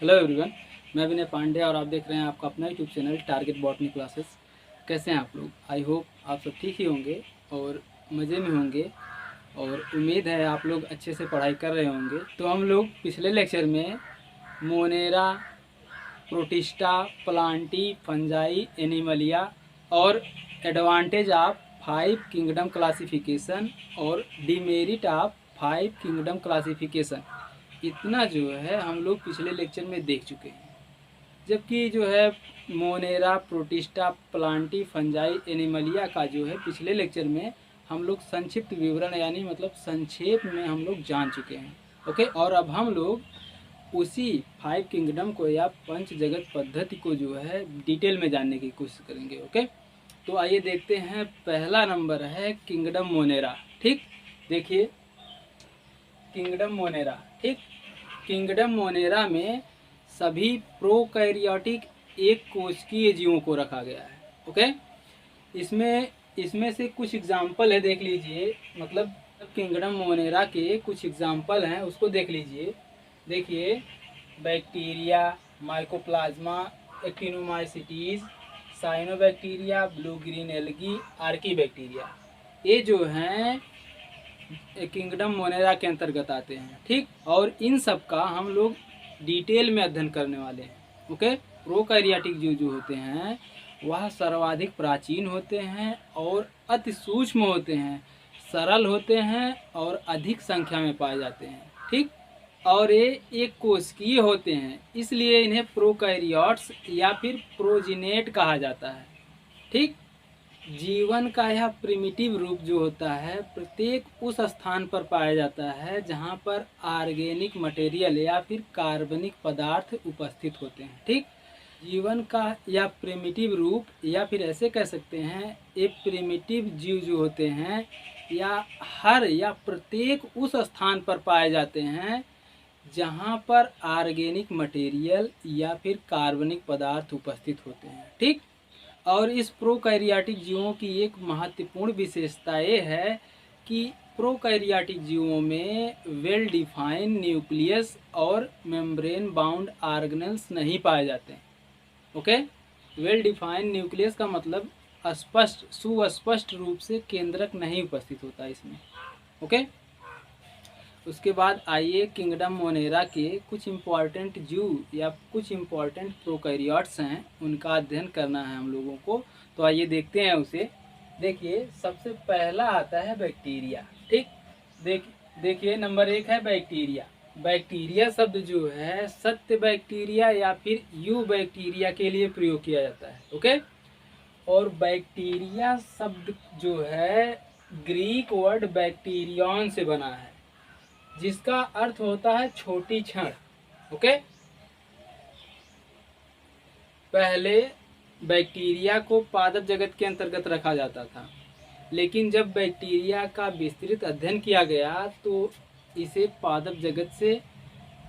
Hello everyone, मैं विनय पांडे और आप देख रहे हैं आपका अपना YouTube channel target botany classes. कैसे हैं आप लोग? आई होप आप सब ठीक ही होंगे और मज़े में होंगे और उम्मीद है आप लोग अच्छे से पढ़ाई कर रहे होंगे। तो हम लोग पिछले लेक्चर में Monera, protista, Plantae, fungi, Animalia और एडवांटेज ऑफ 5 किंगडम क्लासिफिकेशन और डिमेरिट ऑफ 5 किंगडम क्लासिफिकेशन, इतना जो है हम लोग पिछले लेक्चर में देख चुके हैं। जबकि जो है Monera, protista, Plantae, fungi, Animalia का जो है पिछले लेक्चर में हम लोग संक्षिप्त विवरण यानी मतलब संक्षेप में हम लोग जान चुके हैं। ओके, और अब हम लोग उसी 5 किंगडम को या पंच जगत पद्धति को जो है डिटेल में जानने की कोशिश करेंगे। ओके, तो आइए देखते हैं। पहला नंबर है किंगडम मोनेरा। ठीक, देखिए किंगडम मोनेरा। ठीक, किंगडम मोनेरा में सभी प्रोकैरियोटिक एक कोशिकीय जीवों को रखा गया है। ओके, इसमें इसमें से कुछ एग्जाम्पल है, देख लीजिए। मतलब किंगडम मोनेरा के कुछ एग्जाम्पल हैं, उसको देख लीजिए। देखिए, bacteria, mycoplasma, actinomycetes, cyanobacteria, blue green algae, Archie bacteria, ये जो हैं किंगडम मोनेरा के अंतर्गत आते हैं। ठीक, और इन सब का हम लोग डिटेल में अध्ययन करने वाले हैं। ओके, प्रोकैरियोटिक जीव जो होते हैं वह सर्वाधिक प्राचीन होते हैं और अति सूक्ष्म होते हैं, सरल होते हैं और अधिक संख्या में पाए जाते हैं। ठीक, और ये एक कोशिकीय होते हैं, इसलिए इन्हें प्रोकैरियोट्स या फिर प्रोजिनेट कहा जाता है। ठीक, जीवन का यह प्रिमिटिव रूप जो होता है प्रत्येक उस स्थान पर पाया जाता है जहाँ पर ऑर्गेनिक मटेरियल या फिर कार्बनिक पदार्थ उपस्थित होते हैं। ठीक, जीवन का यह प्रिमिटिव रूप, या फिर ऐसे कह सकते हैं ये प्रिमिटिव जीव जो होते हैं या हर या प्रत्येक उस स्थान पर पाए जाते हैं जहाँ पर ऑर्गेनिक मटेरियल या फिर कार्बनिक पदार्थ उपस्थित होते हैं। ठीक, और इस प्रोकैरियोटिक जीवों की एक महत्वपूर्ण विशेषता ये है कि प्रोकैरियोटिक जीवों में वेल डिफाइंड न्यूक्लियस और मेम्ब्रेन बाउंड ऑर्गेनेल्स नहीं पाए जाते हैं। ओके, वेल डिफाइंड न्यूक्लियस का मतलब स्पष्ट सुस्पष्ट रूप से केंद्रक नहीं उपस्थित होता इसमें। ओके, उसके बाद आइए किंगडम मोनेरा के कुछ इम्पॉर्टेंट जीव या कुछ इम्पॉर्टेंट प्रोकैरियोट्स हैं, उनका अध्ययन करना है हम लोगों को। तो आइए देखते हैं उसे। देखिए, सबसे पहला आता है बैक्टीरिया। ठीक, देखिए नंबर 1 है बैक्टीरिया। बैक्टीरिया शब्द जो है सत्य बैक्टीरिया या फिर यू बैक्टीरिया के लिए प्रयोग किया जाता है। ओके, और बैक्टीरिया शब्द जो है ग्रीक वर्ड बैक्टीरियन से बना है, जिसका अर्थ होता है छोटी छड़। ओके, पहले बैक्टीरिया को पादप जगत के अंतर्गत रखा जाता था, लेकिन जब बैक्टीरिया का विस्तृत अध्ययन किया गया तो इसे पादप जगत से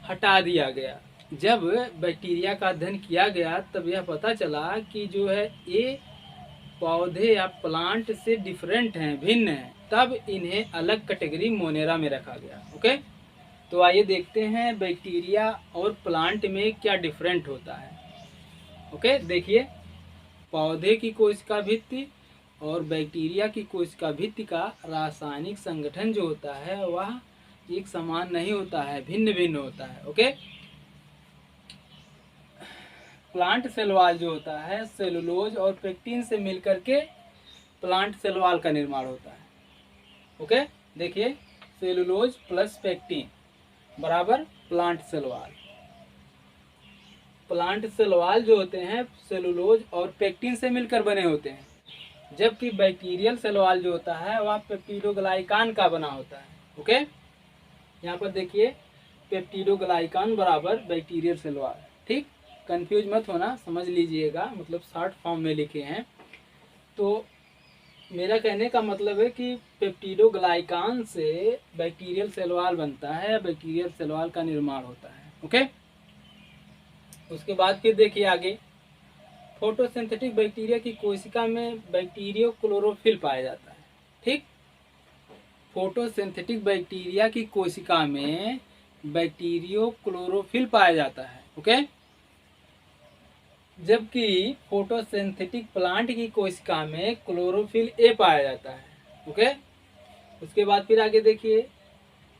हटा दिया गया। जब बैक्टीरिया का अध्ययन किया गया तब यह पता चला कि जो है ये पौधे या प्लांट से डिफरेंट हैं, भिन्न हैं, तब इन्हें अलग कैटेगरी मोनेरा में रखा गया। ओके, तो आइए देखते हैं बैक्टीरिया और प्लांट में क्या डिफरेंट होता है। ओके, देखिए, पौधे की कोशिका भित्ति और बैक्टीरिया की कोशिका भित्ति का रासायनिक संगठन जो होता है वह एक समान नहीं होता है, भिन्न भिन्न होता है। ओके, प्लांट सेल वॉल जो होता है सेलुलोज और पेक्टिन से मिलकर के प्लांट सेल वॉल का निर्माण होता है। ओके, देखिए, सेलुलोज प्लस पेक्टिन बराबर plant cell wall. Plant cell wall जो होते हैं सेलुलोज और पेक्टिन से मिलकर बने होते हैं, जबकि बैक्टीरियल सेल वॉल जो होता है वह पेप्टिडोग्लाइकान का बना होता है। ओके, यहाँ पर देखिए पेप्टिडोग्लाइकान बराबर बैक्टीरियल सेल वॉल। ठीक, कंफ्यूज मत होना, समझ लीजिएगा, मतलब शॉर्ट फॉर्म में लिखे हैं। तो मेरा कहने का मतलब है कि पेप्टिडोग्लाइकान से बैक्टीरियल सेल वॉल बनता है, बैक्टीरियल सेल वॉल का निर्माण होता है। ओके, उसके बाद फिर देखिए आगे, फोटोसिंथेटिक बैक्टीरिया की कोशिका में बैक्टीरियो क्लोरोफिल पाया जाता है। ठीक, फोटोसिंथेटिक बैक्टीरिया की कोशिका में बैक्टीरियो क्लोरोफिल पाया जाता है। ओके। जबकि फोटोसिंथेटिक प्लांट की कोशिका में क्लोरोफिल ए पाया जाता है। ओके। उसके बाद फिर आगे देखिए,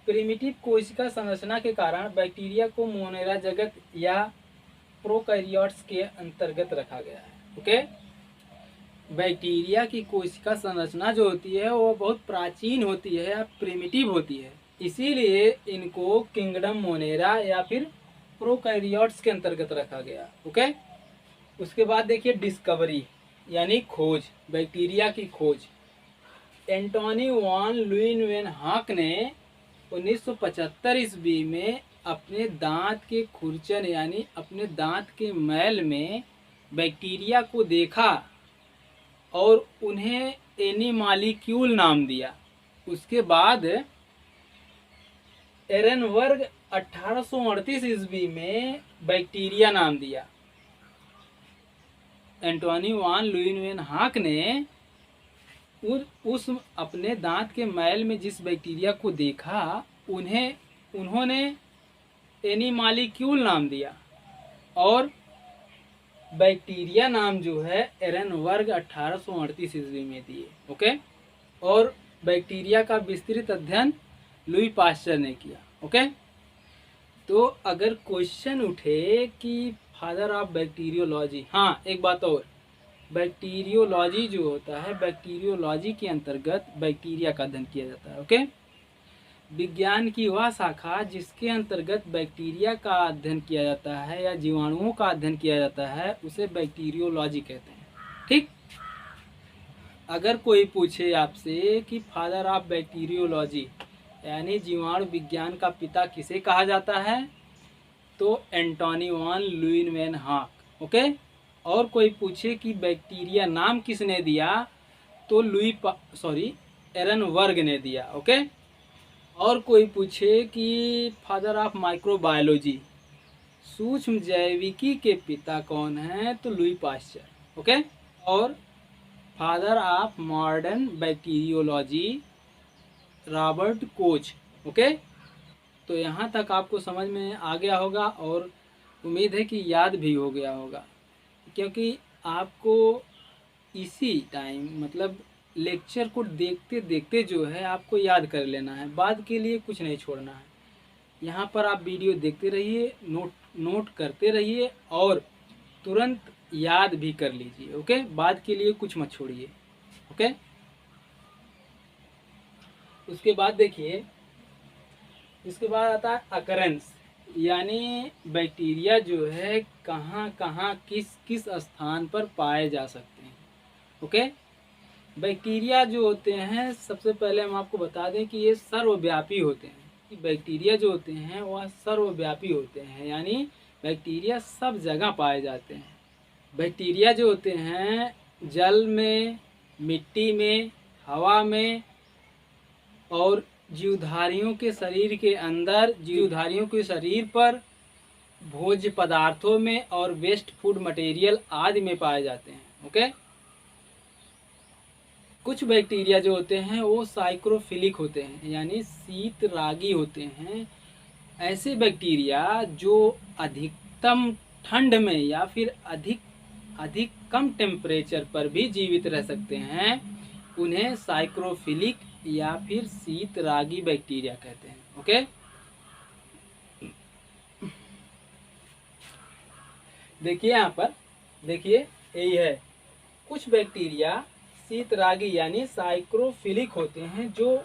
प्रिमिटिव कोशिका संरचना के कारण बैक्टीरिया को मोनेरा जगत या प्रोकैरियोट्स के अंतर्गत रखा गया है। ओके। बैक्टीरिया की कोशिका संरचना जो होती है वो बहुत प्राचीन होती है या प्रिमिटिव होती है, इसीलिए इनको किंगडम मोनेरा या फिर प्रोकैरियोट्स के अंतर्गत रखा गया। ओके। उसके बाद देखिए डिस्कवरी यानी खोज, बैक्टीरिया की खोज। एंटोनी वॉन ल्यूइनवेनहॉक ने 1975 ईस्वी में अपने दांत के खुरचन यानी अपने दांत के मैल में बैक्टीरिया को देखा और उन्हें एनिमालिक्यूल नाम दिया। उसके बाद एरनबर्ग 1838 ईस्वी में बैक्टीरिया नाम दिया। एंटोनी वॉन ल्यूइनवेनहॉक ने उस अपने दांत के मैल में जिस बैक्टीरिया को देखा उन्होंने एनिमालिक्यूल नाम दिया और बैक्टीरिया नाम जो है एरनबर्ग 1838 ईस्वी में दिए। ओके। और बैक्टीरिया का विस्तृत अध्ययन लुई पास्चर ने किया। ओके। तो अगर क्वेश्चन उठे कि फादर ऑफ बैक्टीरियोलॉजी, हाँ एक बात और, बैक्टीरियोलॉजी जो होता है, बैक्टीरियोलॉजी के अंतर्गत बैक्टीरिया का अध्ययन किया जाता है। ओके। विज्ञान की वह शाखा जिसके अंतर्गत बैक्टीरिया का अध्ययन किया जाता है या जीवाणुओं का अध्ययन किया जाता है उसे बैक्टीरियोलॉजी कहते हैं। ठीक। अगर कोई पूछे आपसे कि फादर ऑफ बैक्टीरियोलॉजी यानी जीवाणु विज्ञान का पिता किसे कहा जाता है, तो एंटोनी वॉन ल्यूइनवेनहॉक। ओके। और कोई पूछे कि बैक्टीरिया नाम किसने दिया, तो एरनबर्ग ने दिया। ओके। और कोई पूछे कि फादर ऑफ माइक्रोबायोलॉजी, सूक्ष्म जैविकी के पिता कौन है, तो लुई पास्चर। ओके। और father of modern bacteriology Robert Koch. Okay. तो यहाँ तक आपको समझ में आ गया होगा और उम्मीद है कि याद भी हो गया होगा, क्योंकि आपको इसी टाइम मतलब लेक्चर को देखते देखते जो है आपको याद कर लेना है, बाद के लिए कुछ नहीं छोड़ना है। यहाँ पर आप वीडियो देखते रहिए, नोट करते रहिए और तुरंत याद भी कर लीजिए। ओके। बाद के लिए कुछ मत छोड़िए। ओके। उसके बाद देखिए, इसके बाद आता है अकरेंस, यानी बैक्टीरिया जो है कहाँ कहाँ किस किस स्थान पर पाए जा सकते हैं। ओके। बैक्टीरिया जो होते हैं, सबसे पहले हम आपको बता दें कि ये सर्वव्यापी होते हैं। कि बैक्टीरिया जो होते हैं वह सर्वव्यापी होते हैं, यानी बैक्टीरिया सब जगह पाए जाते हैं। बैक्टीरिया जो होते हैं जल में, मिट्टी में, हवा में और जीवधारियों के शरीर के अंदर, जीवधारियों के शरीर पर, भोज्य पदार्थों में और वेस्ट फूड मटेरियल आदि में पाए जाते हैं। ओके। कुछ बैक्टीरिया जो होते हैं वो साइक्रोफिलिक होते हैं, यानी शीतरागी होते हैं। ऐसे बैक्टीरिया जो अधिकतम ठंड में या फिर अधिक कम टेम्परेचर पर भी जीवित रह सकते हैं, उन्हें साइक्रोफिलिक या फिर शीतरागी बैक्टीरिया कहते हैं। ओके। देखिए यहाँ पर, देखिए यही है, कुछ बैक्टीरिया शीतरागी यानी साइक्रोफिलिक होते हैं जो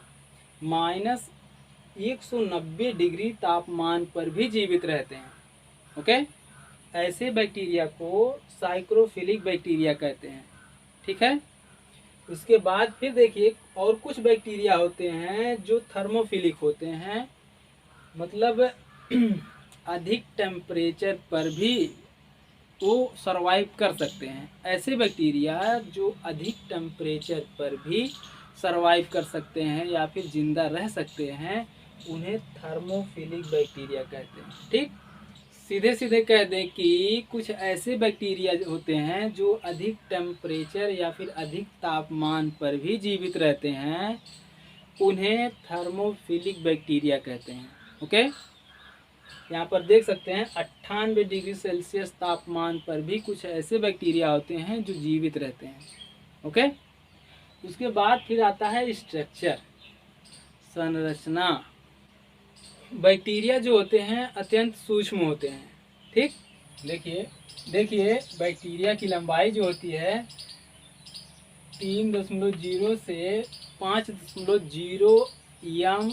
-190 डिग्री तापमान पर भी जीवित रहते हैं। ओके। ऐसे बैक्टीरिया को साइक्रोफिलिक बैक्टीरिया कहते हैं। ठीक है। उसके बाद फिर देखिए, और कुछ बैक्टीरिया होते हैं जो थर्मोफिलिक होते हैं, मतलब अधिक टेम्परेचर पर भी वो सरवाइव कर सकते हैं। ऐसे बैक्टीरिया जो अधिक टेम्परेचर पर भी सरवाइव कर सकते हैं या फिर जिंदा रह सकते हैं, उन्हें थर्मोफिलिक बैक्टीरिया कहते हैं। ठीक। सीधे सीधे कह दें कि कुछ ऐसे बैक्टीरिया होते हैं जो अधिक टेम्परेचर या फिर अधिक तापमान पर भी जीवित रहते हैं, उन्हें थर्मोफिलिक बैक्टीरिया कहते हैं। ओके। यहाँ पर देख सकते हैं 98 डिग्री सेल्सियस तापमान पर भी कुछ ऐसे बैक्टीरिया होते हैं जो जीवित रहते हैं। ओके, उसके बाद फिर आता है स्ट्रक्चर, संरचना। बैक्टीरिया जो होते हैं अत्यंत सूक्ष्म होते हैं। ठीक, देखिए देखिए बैक्टीरिया की लंबाई जो होती है 3.0 से 5.0 यम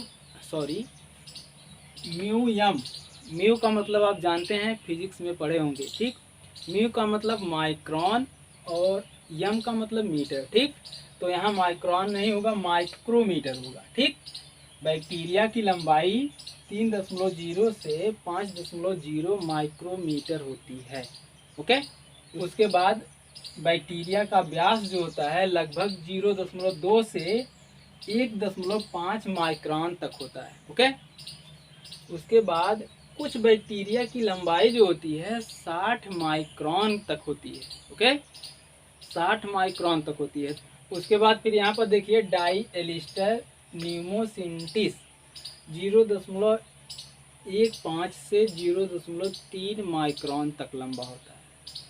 म्यू यम। म्यू का मतलब आप जानते हैं, फिजिक्स में पढ़े होंगे। ठीक, म्यू का मतलब माइक्रोन और यम का मतलब मीटर। ठीक, तो यहाँ माइक्रोन नहीं होगा, माइक्रोमीटर होगा। ठीक, बैक्टीरिया की लंबाई 3.0 से 5.0 माइक्रोमीटर होती है। ओके, उसके बाद बैक्टीरिया का व्यास जो होता है लगभग 0.2 से 1.5 माइक्रोन तक होता है। ओके, उसके बाद कुछ बैक्टीरिया की लंबाई जो होती है 60 माइक्रोन तक होती है। ओके, 60 माइक्रोन तक होती है। उसके बाद फिर यहाँ पर देखिए डाई न्यूमोसिंटिस 0.15 से 0.3 माइक्रोन तक लंबा होता है,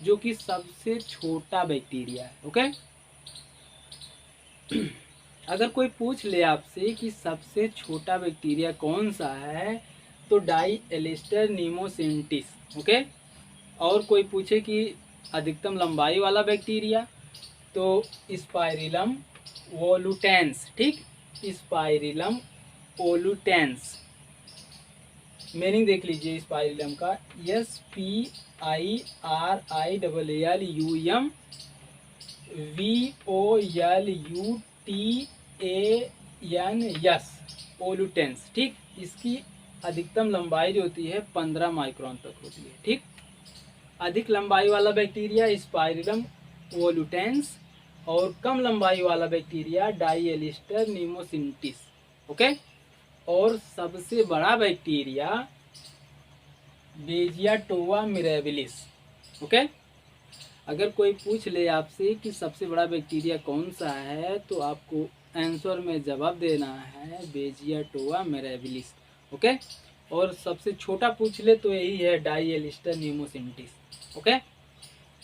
जो कि सबसे छोटा बैक्टीरिया है। ओके, अगर कोई पूछ ले आपसे कि सबसे छोटा बैक्टीरिया कौन सा है, तो डाई न्यूमोसिंटिस। ओके, और कोई पूछे कि अधिकतम लंबाई वाला बैक्टीरिया, तो स्पाइरिलम वोलुटेंस। ठीक, स्पाइरिलम वोलुटेंस, मीनिंग देख लीजिए स्पाइरिलम का, SPIRILUM VOLUTANS ओलुटेंस। ठीक, इसकी अधिकतम लंबाई जो होती है 15 माइक्रोन तक होती है। ठीक, अधिक लंबाई वाला बैक्टीरिया स्पाइरिलम वोलुटेंस और कम लंबाई वाला बैक्टीरिया डाई न्यूमोसिंटिस। ओके, और सबसे बड़ा बैक्टीरिया बेजियाटोवा मिरेबिलिस। ओके, अगर कोई पूछ ले आपसे कि सबसे बड़ा बैक्टीरिया कौन सा है, तो आपको आंसर में जवाब देना है बेजियाटोवा मिरेबिलिस। ओके, और सबसे छोटा पूछ ले तो यही है डाई न्यूमोसिंटिस। ओके,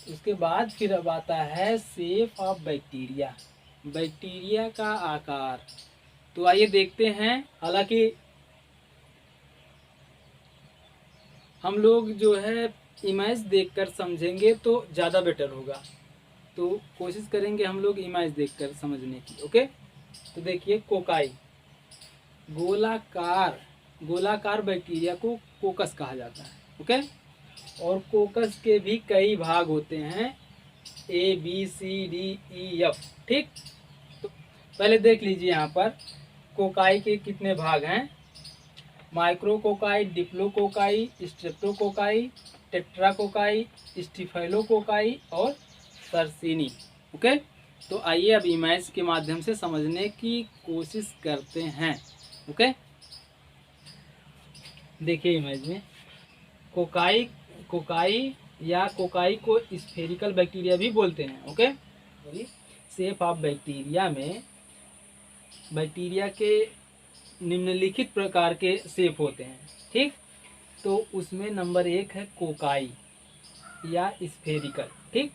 उसके बाद फिर अब आता है शेप ऑफ बैक्टीरिया, बैक्टीरिया का आकार। तो आइए देखते हैं। हालांकि हम लोग जो है इमेज देखकर समझेंगे तो ज़्यादा बेटर होगा, तो कोशिश करेंगे हम लोग इमेज देखकर समझने की। ओके, तो देखिए कोकाई, गोलाकार बैक्टीरिया को कोकस कहा जाता है। ओके, और कोकस के भी कई भाग होते हैं, ABCDEF। ठीक, तो पहले देख लीजिए यहाँ पर कोकाई के कितने भाग हैं। माइक्रोकोकाई, डिप्लोकोकाई, स्ट्रेप्टोकोकाई, टेट्राकोकाई, स्टिफैलोकोकाई और सरसिनी। ओके, तो आइए अब इमेज के माध्यम से समझने की कोशिश करते हैं। ओके, देखिए इमेज में कोकाई या कोकाई को स्फेरिकल बैक्टीरिया भी बोलते हैं। ओके, शेप ऑफ बैक्टीरिया में बैक्टीरिया के निम्नलिखित प्रकार के शेप होते हैं। ठीक, तो उसमें नंबर 1 है कोकाई या स्फेरिकल। ठीक,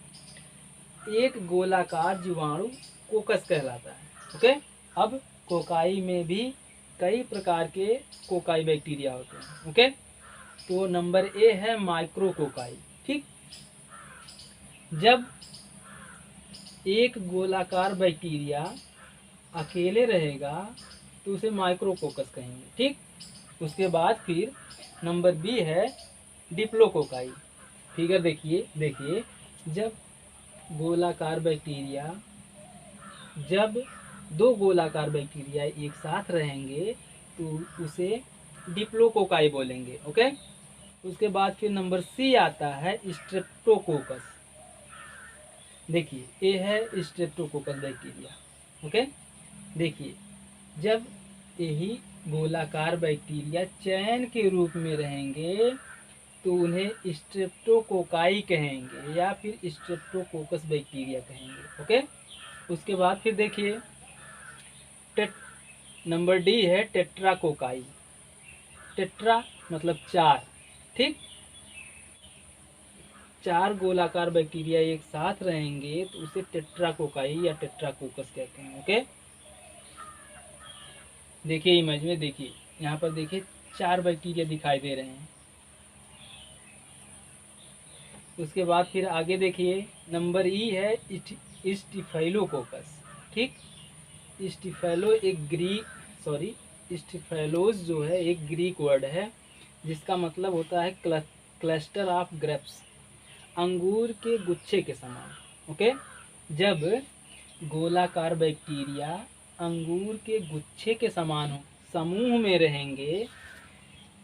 एक गोलाकार जीवाणु कोकस कहलाता है। ओके, अब कोकाई में भी कई प्रकार के कोकाई बैक्टीरिया होते हैं। ओके, तो नंबर ए है माइक्रोकोकाई। ठीक, जब एक गोलाकार बैक्टीरिया अकेले रहेगा तो उसे माइक्रोकोकस कहेंगे। ठीक, उसके बाद फिर नंबर बी है डिप्लोकोकाई। फिगर देखिए जब दो गोलाकार बैक्टीरिया एक साथ रहेंगे तो उसे डिप्लोकोकाई बोलेंगे। ओके, उसके बाद फिर नंबर सी आता है स्ट्रेप्टोकोकस। देखिए ये है स्ट्रेप्टोकोकस बैक्टीरिया। ओके, देखिए जब यही गोलाकार बैक्टीरिया चयन के रूप में रहेंगे तो उन्हें स्ट्रेप्टोकोकाई कहेंगे या फिर स्ट्रेप्टोकोकस बैक्टीरिया कहेंगे। ओके, उसके बाद फिर देखिए नंबर डी है टेट्राकोकाई। टेट्रा मतलब 4, ठीक। 4 गोलाकार बैक्टीरिया एक साथ रहेंगे तो उसे टेट्राकोकाई या टेट्राकोकस कहते हैं। ओके, देखिए इमेज में, देखिए यहाँ पर देखिए 4 बैक्टीरिया दिखाई दे रहे हैं। उसके बाद फिर आगे देखिए नंबर ई है स्टिफाइलोकोकस। ठीक, स्टिफाइलो एक स्टिफाइलोस जो है एक ग्रीक वर्ड है जिसका मतलब होता है क्लस्टर ऑफ ग्रेप्स, अंगूर के गुच्छे के समान। ओके, जब गोलाकार बैक्टीरिया अंगूर के गुच्छे के समान हो समूह में रहेंगे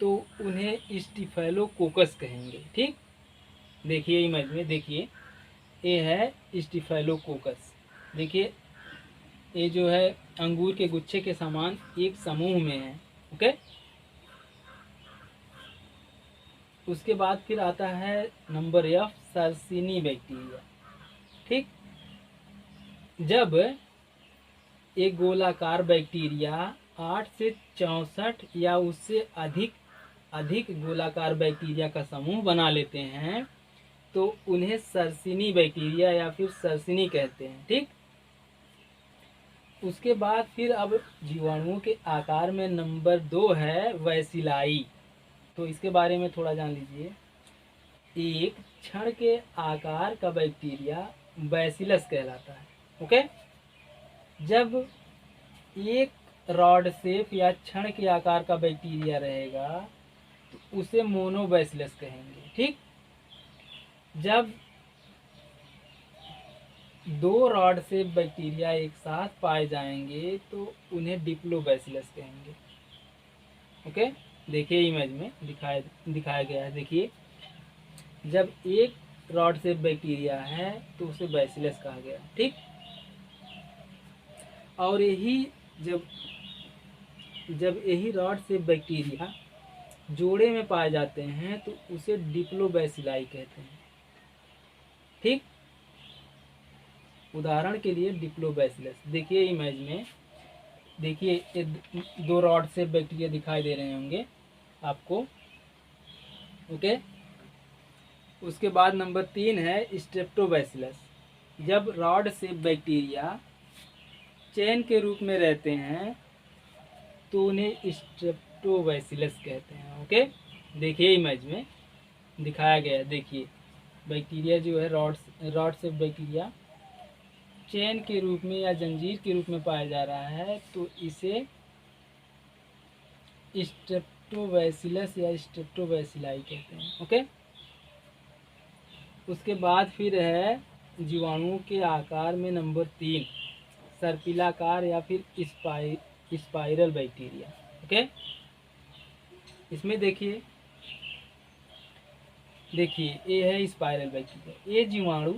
तो उन्हें स्टिफाइलोकोकस कहेंगे। ठीक, देखिए इमेज में, देखिए ये है स्टिफाइलोकोकस। देखिए ये जो है अंगूर के गुच्छे के समान एक समूह में है। ओके, उसके बाद फिर आता है नंबर एफ, सर्सिनी बैक्टीरिया। ठीक, जब एक गोलाकार बैक्टीरिया 8 से 64 या उससे अधिक गोलाकार बैक्टीरिया का समूह बना लेते हैं तो उन्हें सर्सिनी बैक्टीरिया या फिर सर्सिनी कहते हैं। ठीक, उसके बाद फिर अब जीवाणुओं के आकार में नंबर 2 है वैसिलाई। तो इसके बारे में थोड़ा जान लीजिए। एक क्षण के आकार का बैक्टीरिया बैसिलस कहलाता है। ओके, जब एक रॉड शेप या क्षण के आकार का बैक्टीरिया रहेगा तो उसे मोनोबैसिलस कहेंगे। ठीक, जब 2 रॉड शेप बैक्टीरिया एक साथ पाए जाएंगे तो उन्हें डिप्लोबैसिलस कहेंगे। ओके, देखिए इमेज में दिखाया गया है। देखिए जब एक रॉड शेप बैक्टीरिया है तो उसे बैसिलस कहा गया। ठीक, और जब यही रॉड शेप बैक्टीरिया जोड़े में पाए जाते हैं तो उसे डिप्लोबैसिलाई कहते हैं। ठीक, उदाहरण के लिए डिप्लोबैसिलस। देखिए इमेज में, देखिए ये 2 रॉड शेप बैक्टीरिया दिखाई दे रहे होंगे आपको। ओके, उसके बाद नंबर 3 है स्ट्रेप्टोबैसिलस। जब रॉड शेप बैक्टीरिया चेन के रूप में रहते हैं तो उन्हें स्ट्रेप्टोबैसिलस कहते हैं। ओके, देखिए इमेज में दिखाया गया है। देखिए बैक्टीरिया जो है रॉड शेप बैक्टीरिया चेन के रूप में या जंजीर के रूप में पाया जा रहा है तो इसे स्ट्रेप्टोबैसिलस या स्ट्रेप्टोबैसिलाई कहते हैं। ओके, उसके बाद फिर है जीवाणुओं के आकार में नंबर 3 सर्पिलाकार या फिर स्पाइरल बैक्टीरिया। ओके, इसमें देखिए ये है स्पाइरल बैक्टीरिया। ये जीवाणु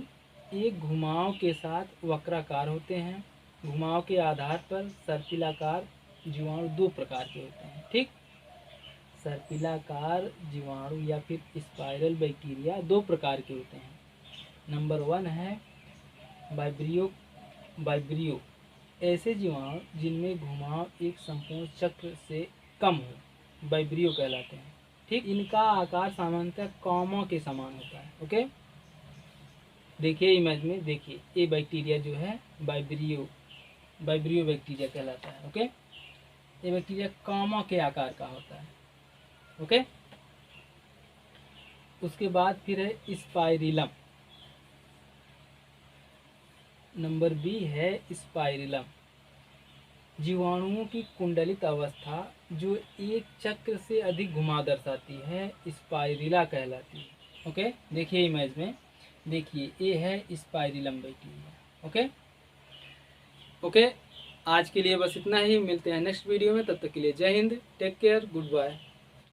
एक घुमाव के साथ वक्राकार होते हैं। घुमाव के आधार पर सर्पिलाकार जीवाणु 2 प्रकार के होते हैं। ठीक, सर्पिलाकार जीवाणु या फिर स्पाइरल बैक्टीरिया 2 प्रकार के होते हैं। नंबर 1 है वाइब्रियो, ऐसे जीवाणु जिनमें घुमाव एक संपूर्ण चक्र से कम हो वाइब्रियो कहलाते हैं। ठीक, इनका आकार सामान्यतः कॉमा के समान होता है। ओके, देखिए इमेज में, देखिए ये बैक्टीरिया जो है वाइब्रियो बैक्टीरिया कहलाता है। ओके, ये बैक्टीरिया कॉमा के आकार का होता है। ओके, उसके बाद फिर है स्पाइरिलम। नंबर बी है स्पाइरिलम, जीवाणुओं की कुंडलित अवस्था जो एक चक्र से अधिक घुमाव दर्शाती है स्पाइरिला कहलाती है। ओके, देखिए इमेज में, देखिए ये है स्पाइरिलम बैक्टीरिया। ओके ओके, आज के लिए बस इतना ही। मिलते हैं नेक्स्ट वीडियो में, तब तक के लिए जय हिंद, टेक केयर, गुड बाय।